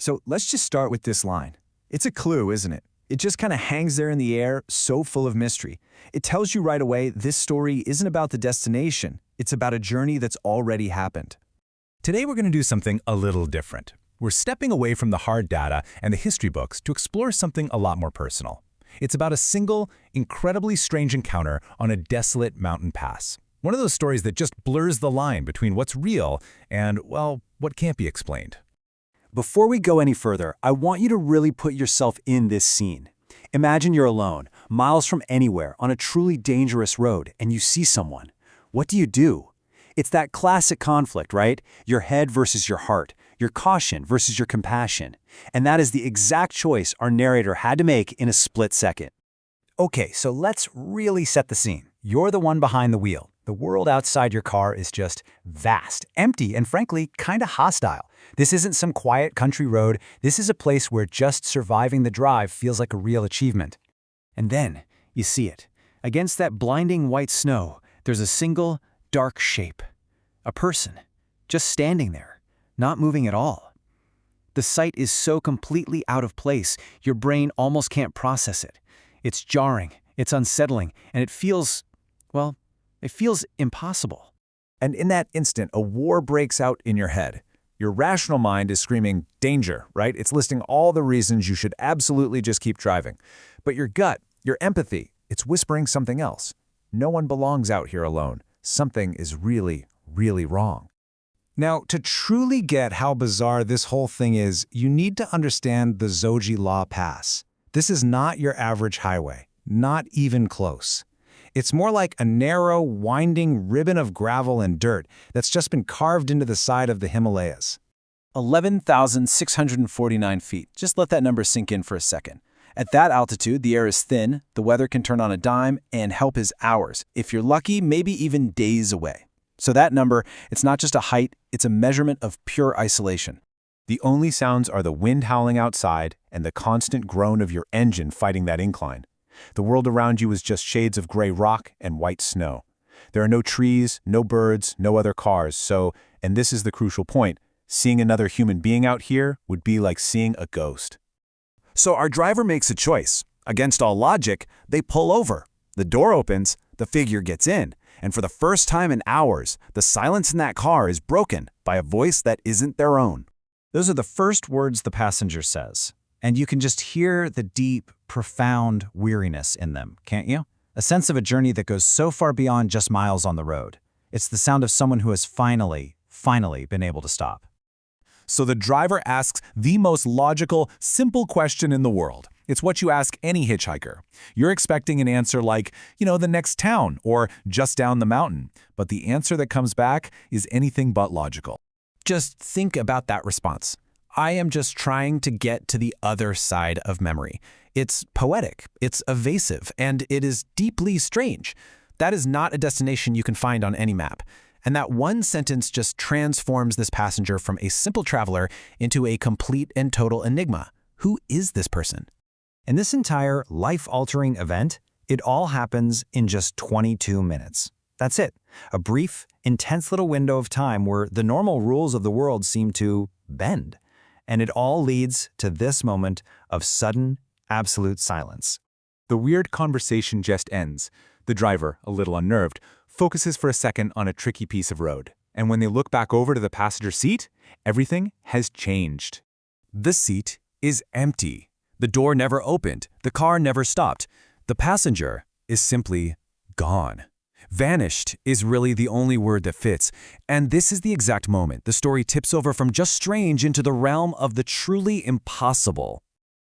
So let's just start with this line. It's a clue, isn't it? It just kind of hangs there in the air, so full of mystery. It tells you right away this story isn't about the destination. It's about a journey that's already happened. Today we're going to do something a little different. We're stepping away from the hard data and the history books to explore something a lot more personal. It's about a single, incredibly strange encounter on a desolate mountain pass. One of those stories that just blurs the line between what's real and, well, what can't be explained. Before we go any further, I want you to really put yourself in this scene. Imagine you're alone, miles from anywhere, on a truly dangerous road, and you see someone. What do? It's that classic conflict, right? Your head versus your heart, your caution versus your compassion. And that is the exact choice our narrator had to make in a split second. Okay, so let's really set the scene. You're the one behind the wheel. The world outside your car is just vast, empty, and frankly, kind of hostile. This isn't some quiet country road. This is a place where just surviving the drive feels like a real achievement. And then, you see it. Against that blinding white snow, there's a single, dark shape. A person, just standing there, not moving at all. The sight is so completely out of place, your brain almost can't process it. It's jarring, it's unsettling, and it feels impossible. And in that instant, a war breaks out in your head. Your rational mind is screaming, danger, right? It's listing all the reasons you should absolutely just keep driving. But your gut, your empathy, it's whispering something else. No one belongs out here alone. Something is really, really wrong. Now, to truly get how bizarre this whole thing is, you need to understand the Zoji La Pass. This is not your average highway, not even close. It's more like a narrow, winding ribbon of gravel and dirt that's just been carved into the side of the Himalayas. 11,649 feet. Just let that number sink in for a second. At that altitude, the air is thin, the weather can turn on a dime, and help is hours. If you're lucky, maybe even days away. So that number, it's not just a height, it's a measurement of pure isolation. The only sounds are the wind howling outside and the constant groan of your engine fighting that incline. The world around you is just shades of gray rock and white snow. There are no trees, no birds, no other cars, so, and this is the crucial point, seeing another human being out here would be like seeing a ghost. So our driver makes a choice. Against all logic, they pull over. The door opens, the figure gets in, and for the first time in hours, the silence in that car is broken by a voice that isn't their own. Those are the first words the passenger says. And you can just hear the deep, profound weariness in them, can't you? A sense of a journey that goes so far beyond just miles on the road. It's the sound of someone who has finally been able to stop. So the driver asks the most logical, simple question in the world. It's what you ask any hitchhiker. You're expecting an answer like, the next town or just down the mountain. But the answer that comes back is anything but logical. Just think about that response. I am just trying to get to the other side of memory. It's poetic, it's evasive, and it is deeply strange. That is not a destination you can find on any map. And that one sentence just transforms this passenger from a simple traveler into a complete and total enigma. Who is this person? And this entire life-altering event, it all happens in just 22 minutes. That's it. A brief, intense little window of time where the normal rules of the world seem to bend. And it all leads to this moment of sudden, absolute silence. The weird conversation just ends. The driver, a little unnerved, focuses for a second on a tricky piece of road. And when they look back over to the passenger seat, everything has changed. The seat is empty. The door never opened. The car never stopped. The passenger is simply gone. Vanished is really the only word that fits. And this is the exact moment the story tips over from just strange into the realm of the truly impossible.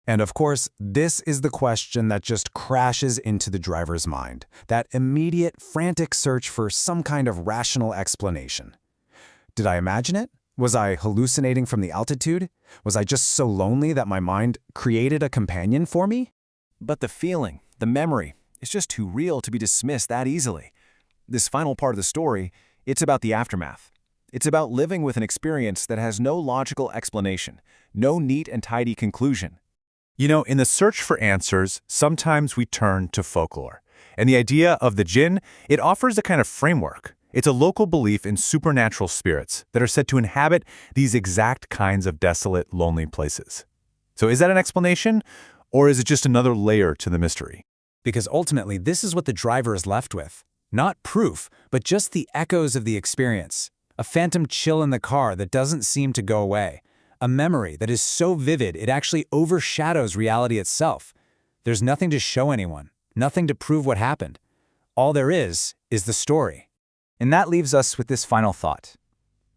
And of course, this is the question that just crashes into the driver's mind. That immediate, frantic search for some kind of rational explanation. Did I imagine it? Was I hallucinating from the altitude? Was I just so lonely that my mind created a companion for me? But the feeling, the memory, is just too real to be dismissed that easily. This final part of the story, it's about the aftermath. It's about living with an experience that has no logical explanation, no neat and tidy conclusion. In the search for answers, sometimes we turn to folklore. And the idea of the jinn, it offers a kind of framework. It's a local belief in supernatural spirits that are said to inhabit these exact kinds of desolate, lonely places. So is that an explanation, or is it just another layer to the mystery? Because ultimately, this is what the driver is left with. Not proof, but just the echoes of the experience. A phantom chill in the car that doesn't seem to go away. A memory that is so vivid it actually overshadows reality itself. There's nothing to show anyone, nothing to prove what happened. All there is the story. And that leaves us with this final thought.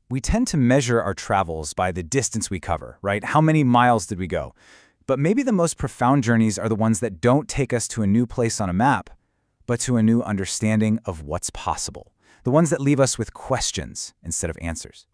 We tend to measure our travels by the distance we cover, right? How many miles did we go? But maybe the most profound journeys are the ones that don't take us to a new place on a map, but to a new understanding of what's possible. The ones that leave us with questions instead of answers.